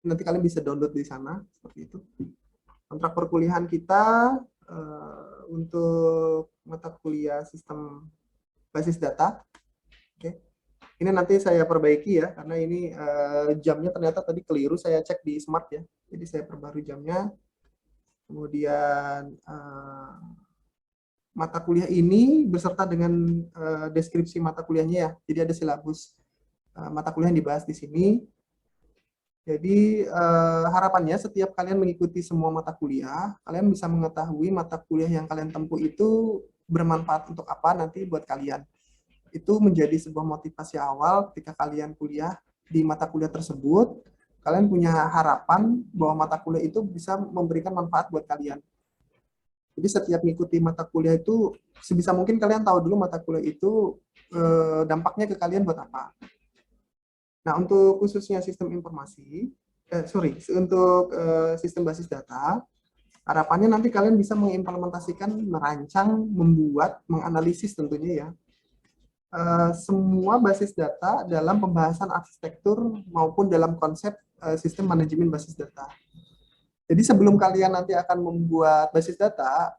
Nanti kalian bisa download di sana seperti itu. Kontrak perkuliahan kita untuk mata kuliah sistem basis data. Oke. Ini nanti saya perbaiki ya, karena ini jamnya ternyata tadi keliru, saya cek di Smart ya. Jadi saya perbarui jamnya. Kemudian mata kuliah ini beserta dengan deskripsi mata kuliahnya ya. Jadi ada silabus mata kuliah yang dibahas di sini. Jadi harapannya setiap kalian mengikuti semua mata kuliah, kalian bisa mengetahui mata kuliah yang kalian tempuh itu bermanfaat untuk apa nanti buat kalian. Itu menjadi sebuah motivasi awal ketika kalian kuliah di mata kuliah tersebut, kalian punya harapan bahwa mata kuliah itu bisa memberikan manfaat buat kalian. Jadi setiap mengikuti mata kuliah itu, sebisa mungkin kalian tahu dulu mata kuliah itu dampaknya ke kalian buat apa. Nah, untuk khususnya sistem informasi, untuk sistem basis data, harapannya nanti kalian bisa mengimplementasikan, merancang, membuat, menganalisis tentunya ya, semua basis data dalam pembahasan arsitektur maupun dalam konsep sistem manajemen basis data. Jadi sebelum kalian nanti akan membuat basis data,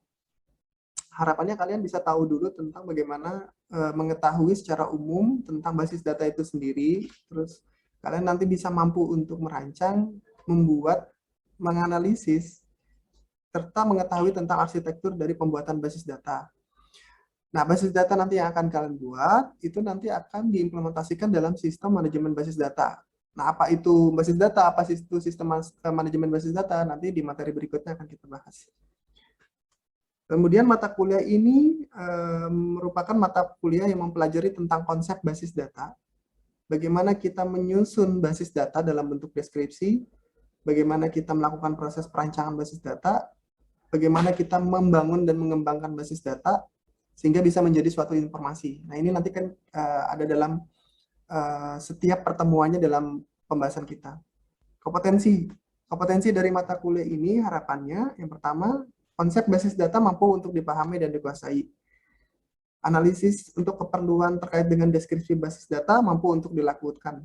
harapannya kalian bisa tahu dulu tentang bagaimana mengetahui secara umum tentang basis data itu sendiri, terus kalian nanti bisa mampu untuk merancang, membuat, menganalisis, serta mengetahui tentang arsitektur dari pembuatan basis data. Nah, basis data nanti yang akan kalian buat, itu nanti akan diimplementasikan dalam sistem manajemen basis data. Nah, apa itu basis data, apa itu sistem manajemen basis data, nanti di materi berikutnya akan kita bahas. Kemudian mata kuliah ini merupakan mata kuliah yang mempelajari tentang konsep basis data, bagaimana kita menyusun basis data dalam bentuk deskripsi, bagaimana kita melakukan proses perancangan basis data, bagaimana kita membangun dan mengembangkan basis data, sehingga bisa menjadi suatu informasi. Nah, ini nanti kan ada dalam setiap pertemuannya dalam pembahasan kita. Kompetensi dari mata kuliah ini harapannya, yang pertama, konsep basis data mampu untuk dipahami dan dikuasai. Analisis untuk keperluan terkait dengan deskripsi basis data mampu untuk dilakukan.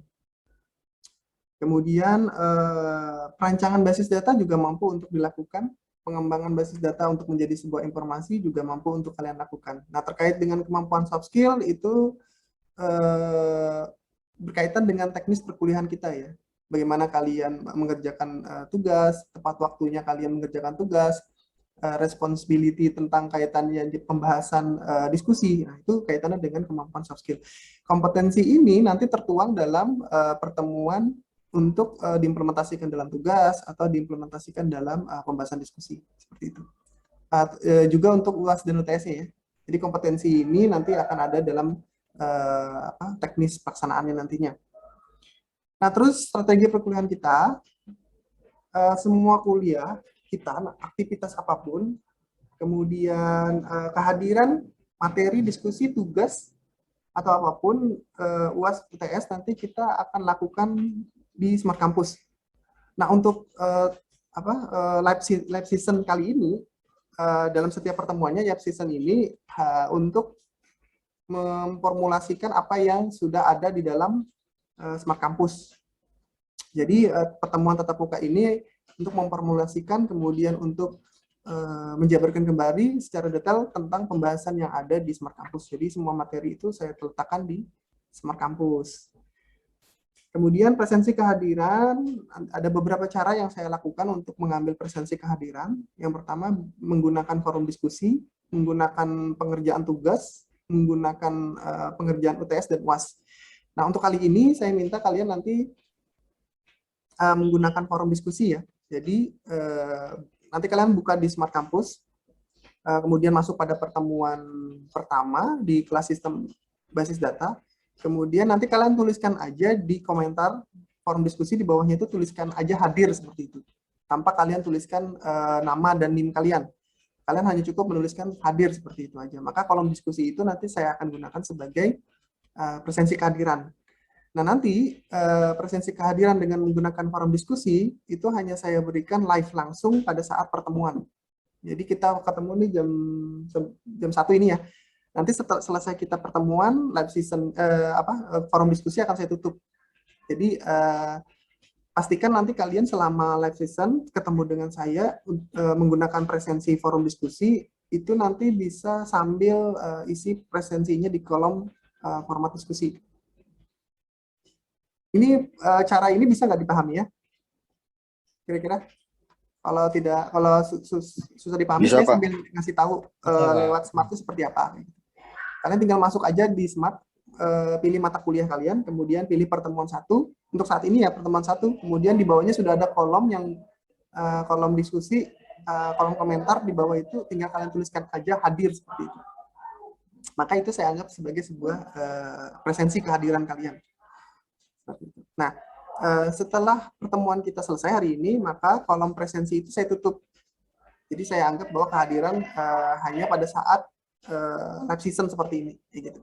Kemudian perancangan basis data juga mampu untuk dilakukan. Pengembangan basis data untuk menjadi sebuah informasi juga mampu untuk kalian lakukan. Nah, terkait dengan kemampuan soft skill itu berkaitan dengan teknis perkuliahan kita ya. Bagaimana kalian mengerjakan tugas, tepat waktunya kalian mengerjakan tugas, responsibility tentang kaitannya di pembahasan diskusi. Nah, itu kaitannya dengan kemampuan soft skill. Kompetensi ini nanti tertuang dalam pertemuan untuk diimplementasikan dalam tugas atau diimplementasikan dalam pembahasan diskusi seperti itu. Juga untuk UAS dan UTS ya. Jadi kompetensi ini nanti akan ada dalam teknis pelaksanaannya nantinya. Nah, terus strategi perkuliahan kita, semua kuliah kita, aktivitas apapun, kemudian kehadiran materi, diskusi, tugas, atau apapun, UAS, UTS, nanti kita akan lakukan di Smart Campus. Nah, untuk live season kali ini, dalam setiap pertemuannya, live season ini untuk memformulasikan apa yang sudah ada di dalam Smart Campus. Jadi pertemuan tatap muka ini untuk memformulasikan, kemudian untuk menjabarkan kembali secara detail tentang pembahasan yang ada di Smart Campus. Jadi semua materi itu saya letakkan di Smart Campus. Kemudian presensi kehadiran, ada beberapa cara yang saya lakukan untuk mengambil presensi kehadiran. Yang pertama, menggunakan forum diskusi, menggunakan pengerjaan tugas, menggunakan pengerjaan UTS dan UAS. Nah, untuk kali ini saya minta kalian nanti menggunakan forum diskusi ya. Jadi nanti kalian buka di Smart Campus, kemudian masuk pada pertemuan pertama di kelas sistem basis data, kemudian nanti kalian tuliskan aja di komentar forum diskusi, di bawahnya itu tuliskan aja hadir seperti itu, tanpa kalian tuliskan nama dan NIM kalian. Kalian hanya cukup menuliskan hadir seperti itu aja. Maka kolom diskusi itu nanti saya akan gunakan sebagai presensi kehadiran. Nah, nanti presensi kehadiran dengan menggunakan forum diskusi itu hanya saya berikan live langsung pada saat pertemuan. Jadi kita ketemu nih jam 1 ini ya. Nanti setelah selesai kita pertemuan, live season forum diskusi akan saya tutup. Jadi pastikan nanti kalian selama live session ketemu dengan saya menggunakan presensi forum diskusi, itu nanti bisa sambil isi presensinya di kolom format diskusi. Ini cara ini bisa nggak dipahami ya? Kira-kira? Kalau tidak, kalau susah dipahami, Bisa, saya Pak. sambil ngasih tahu lewat Smart itu seperti apa. Kalian tinggal masuk aja di Smart, pilih mata kuliah kalian, kemudian pilih pertemuan 1. Untuk saat ini ya pertemuan 1. Kemudian di bawahnya sudah ada kolom yang kolom diskusi, kolom komentar di bawah itu tinggal kalian tuliskan aja hadir seperti itu. Maka itu saya anggap sebagai sebuah presensi kehadiran kalian. Nah, setelah pertemuan kita selesai hari ini, maka kolom presensi itu saya tutup. Jadi saya anggap bahwa kehadiran hanya pada saat live session seperti ini. Gitu.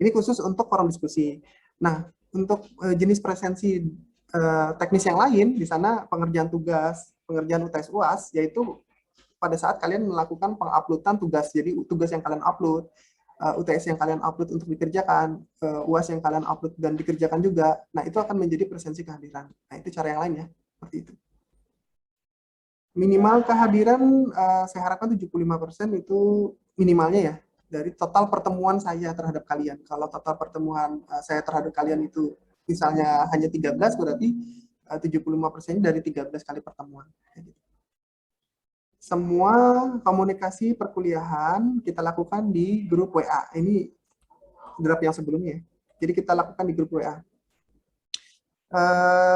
Ini khusus untuk forum diskusi. Nah, untuk jenis presensi teknis yang lain, di sana pengerjaan tugas, pengerjaan UTS UAS, yaitu pada saat kalian melakukan penguploadan tugas. Jadi tugas yang kalian upload, UTS yang kalian upload untuk dikerjakan, UAS yang kalian upload dan dikerjakan juga. Nah, itu akan menjadi presensi kehadiran. Nah, itu cara yang lain ya, seperti itu. Minimal kehadiran saya harapkan 75% itu minimalnya ya, dari total pertemuan saya terhadap kalian. Kalau total pertemuan saya terhadap kalian itu misalnya hanya 13, berarti 75% dari 13 kali pertemuan. Semua komunikasi perkuliahan kita lakukan di grup WA. Ini draft yang sebelumnya. Jadi kita lakukan di grup WA.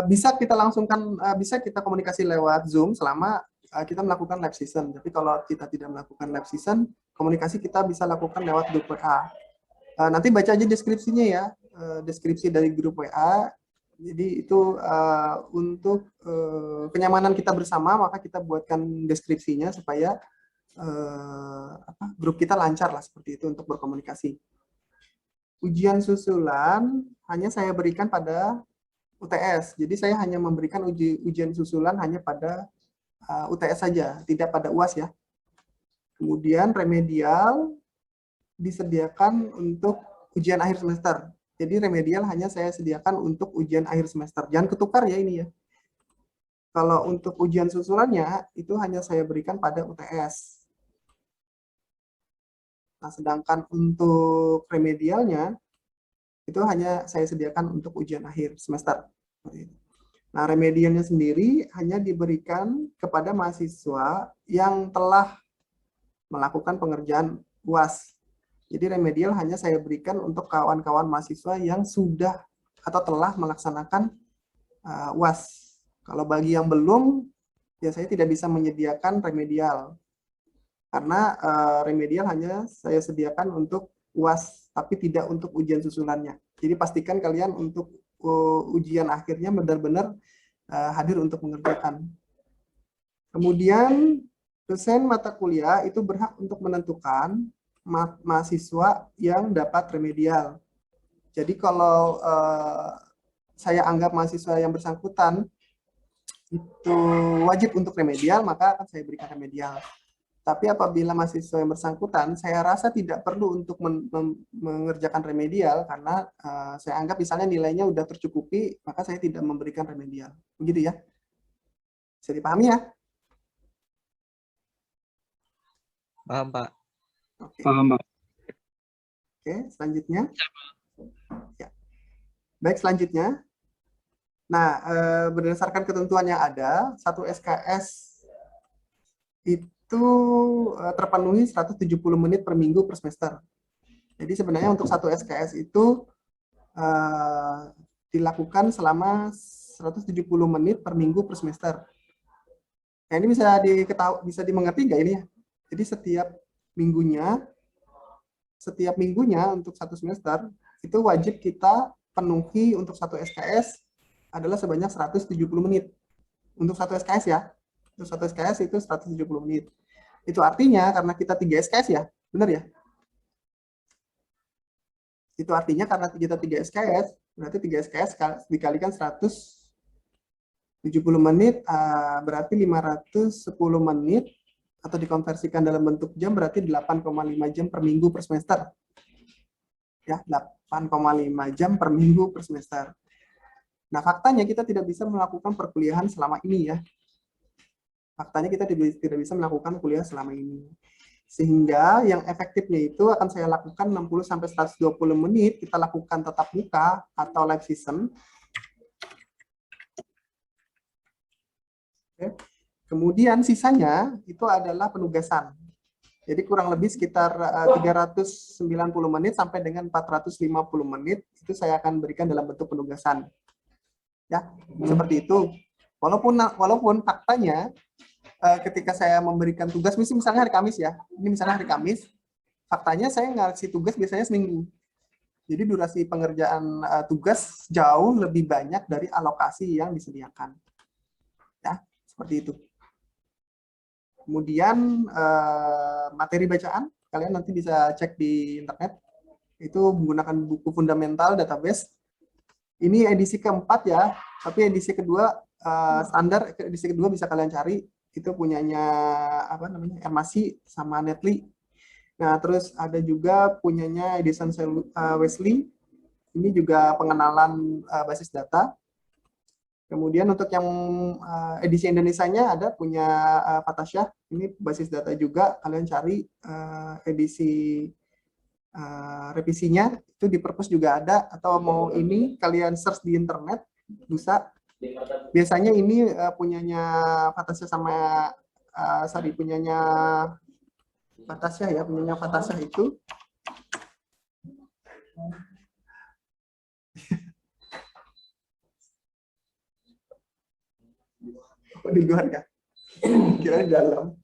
Bisa kita langsungkan, bisa kita komunikasi lewat Zoom selama kita melakukan live session. Tapi kalau kita tidak melakukan live session, komunikasi kita bisa lakukan lewat grup WA. Nanti baca aja deskripsinya ya, deskripsi dari grup WA. Jadi itu untuk kenyamanan kita bersama, maka kita buatkan deskripsinya supaya grup kita lancar lah seperti itu untuk berkomunikasi. Ujian susulan hanya saya berikan pada UTS. Jadi saya hanya memberikan ujian susulan hanya pada UTS saja, tidak pada UAS ya. Kemudian remedial disediakan untuk ujian akhir semester. Jadi remedial hanya saya sediakan untuk ujian akhir semester. Jangan ketukar ya ini ya. Kalau untuk ujian susulannya, itu hanya saya berikan pada UTS. Nah, sedangkan untuk remedialnya, itu hanya saya sediakan untuk ujian akhir semester. Nah, remedialnya sendiri hanya diberikan kepada mahasiswa yang telah melakukan pengerjaan UAS. Jadi remedial hanya saya berikan untuk kawan-kawan mahasiswa yang sudah atau telah melaksanakan UAS. Kalau bagi yang belum, ya saya tidak bisa menyediakan remedial. Karena remedial hanya saya sediakan untuk UAS, tapi tidak untuk ujian susulannya. Jadi pastikan kalian untuk ujian akhirnya benar-benar hadir untuk mengerjakan. Kemudian dosen mata kuliah itu berhak untuk menentukan mahasiswa yang dapat remedial. Jadi kalau saya anggap mahasiswa yang bersangkutan itu wajib untuk remedial, maka akan saya berikan remedial. Tapi apabila mahasiswa yang bersangkutan, saya rasa tidak perlu untuk mengerjakan remedial, karena saya anggap misalnya nilainya sudah tercukupi, maka saya tidak memberikan remedial. Begitu ya? Bisa dipahami ya? Paham, Pak. Oke. Paham, Pak. Oke, selanjutnya. Ya. Baik, selanjutnya. Nah, berdasarkan ketentuan yang ada, satu SKS itu terpenuhi 170 menit per minggu per semester. Jadi sebenarnya untuk satu SKS itu dilakukan selama 170 menit per minggu per semester. Nah, ini bisa dimengerti nggak ini ya? Jadi setiap minggunya untuk satu semester itu wajib kita penuhi untuk satu SKS adalah sebanyak 170 menit. Untuk satu SKS ya. Untuk satu SKS itu 170 menit. Itu artinya karena kita 3 SKS ya, benar ya? Itu artinya karena kita 3 SKS, berarti 3 SKS dikalikan 170 menit, berarti 510 menit, atau dikonversikan dalam bentuk jam, berarti 8,5 jam per minggu per semester. Ya, 8,5 jam per minggu per semester. Nah, faktanya kita tidak bisa melakukan perkuliahan selama ini ya. Faktanya kita tidak bisa melakukan kuliah selama ini. Sehingga yang efektifnya itu akan saya lakukan 60-120 menit, kita lakukan tatap muka atau live session. Oke. Kemudian sisanya itu adalah penugasan. Jadi kurang lebih sekitar 390 menit sampai dengan 450 menit itu saya akan berikan dalam bentuk penugasan. Ya, seperti itu. Walaupun faktanya ketika saya memberikan tugas, misalnya hari Kamis ya, ini misalnya hari Kamis, faktanya saya ngasih tugas biasanya seminggu. Jadi durasi pengerjaan tugas jauh lebih banyak dari alokasi yang disediakan. Ya, seperti itu. Kemudian materi bacaan, kalian nanti bisa cek di internet. Itu menggunakan buku fundamental database. Ini edisi keempat ya, tapi edisi kedua standar, edisi kedua bisa kalian cari. Itu punyanya apa namanya, Ermasi sama Netly. Nah, terus ada juga punyanya Edison Wesley. Ini juga pengenalan basis data. Kemudian untuk yang edisi Indonesianya ada punya Fatasyah. Ini basis data juga. Kalian cari edisi revisinya. Itu di Perpus juga ada. Atau mau ini kalian search di internet bisa. Biasanya ini punyanya Fatasyah sama punyanya Fatasyah ya, punyanya Fatasyah itu. Oh, di luar ya? Kira di dalam.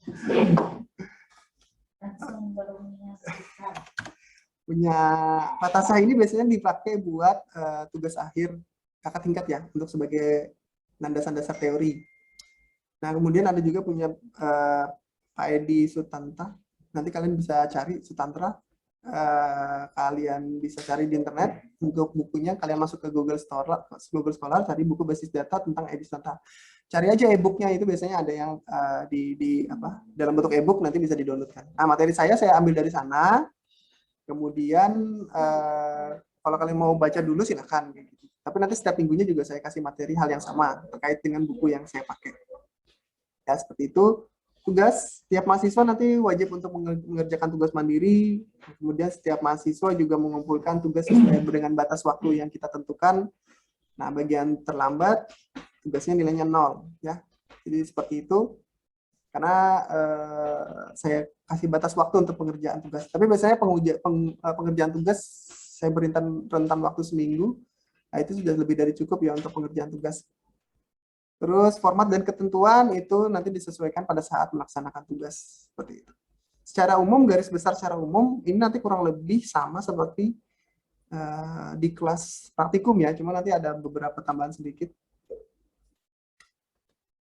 Punya Fatasyah ini biasanya dipakai buat tugas akhir kakak tingkat ya, untuk sebagai landasan dasar teori. Nah, kemudian ada juga punya Pak Edi Sutanta. Nanti kalian bisa cari Sutantra. Kalian bisa cari di internet. Untuk bukunya kalian masuk ke Google Scholar, cari buku basis data tentang Edi Sutanta. Cari aja e-booknya, itu biasanya ada yang dalam bentuk e-book, nanti bisa di-downloadkan. Nah, materi saya ambil dari sana. Kemudian kalau kalian mau baca dulu silakan. Tapi nanti setiap minggunya juga saya kasih materi hal yang sama terkait dengan buku yang saya pakai. Ya, seperti itu. Tugas setiap mahasiswa nanti wajib untuk mengerjakan tugas mandiri. Kemudian setiap mahasiswa juga mengumpulkan tugas sesuai dengan batas waktu yang kita tentukan. Nah, bagian terlambat tugasnya nilainya 0 ya. Jadi seperti itu. Karena saya kasih batas waktu untuk pengerjaan tugas. Tapi biasanya pengerjaan tugas saya beri rentan waktu seminggu. Nah, itu sudah lebih dari cukup ya untuk pengerjaan tugas. Terus format dan ketentuan itu nanti disesuaikan pada saat melaksanakan tugas. Seperti itu. Secara umum, garis besar secara umum, ini nanti kurang lebih sama seperti di kelas praktikum ya. Cuma nanti ada beberapa tambahan sedikit.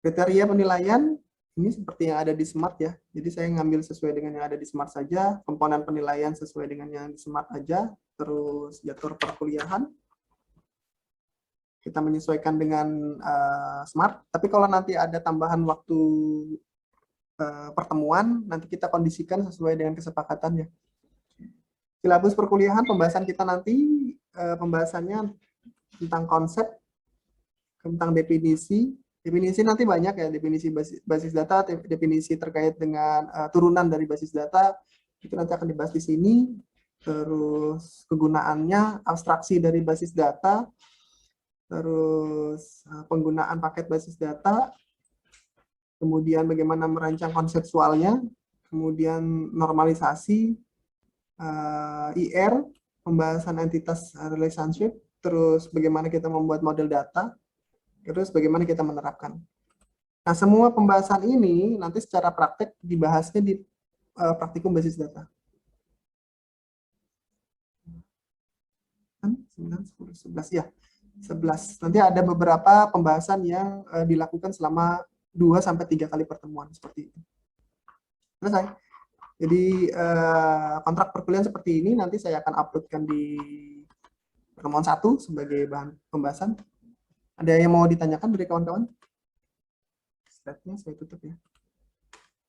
Kriteria penilaian, ini seperti yang ada di Smart ya. Jadi saya ngambil sesuai dengan yang ada di Smart saja. Komponen penilaian sesuai dengan yang di Smart aja. Terus jadwal perkuliahan. Kita menyesuaikan dengan Smart. Tapi kalau nanti ada tambahan waktu pertemuan, nanti kita kondisikan sesuai dengan kesepakatannya. Silabus perkuliahan, pembahasan kita nanti, pembahasannya tentang konsep, tentang definisi. Definisi nanti banyak ya, definisi basis data, definisi terkait dengan turunan dari basis data, itu nanti akan dibahas di sini. Terus kegunaannya, abstraksi dari basis data, terus penggunaan paket basis data, kemudian bagaimana merancang konseptualnya, kemudian normalisasi, IR, pembahasan entitas relationship, terus bagaimana kita membuat model data, terus bagaimana kita menerapkan. Nah, semua pembahasan ini nanti secara praktek dibahasnya di praktikum basis data. 9, 10, 11 ya. 11. Nanti ada beberapa pembahasan yang dilakukan selama 2-3 kali pertemuan seperti itu. Selesai. Jadi kontrak perkuliahan seperti ini nanti saya akan uploadkan di pertemuan 1 sebagai bahan pembahasan. Ada yang mau ditanyakan dari kawan-kawan? Slide-nya saya tutup ya.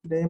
Ada yang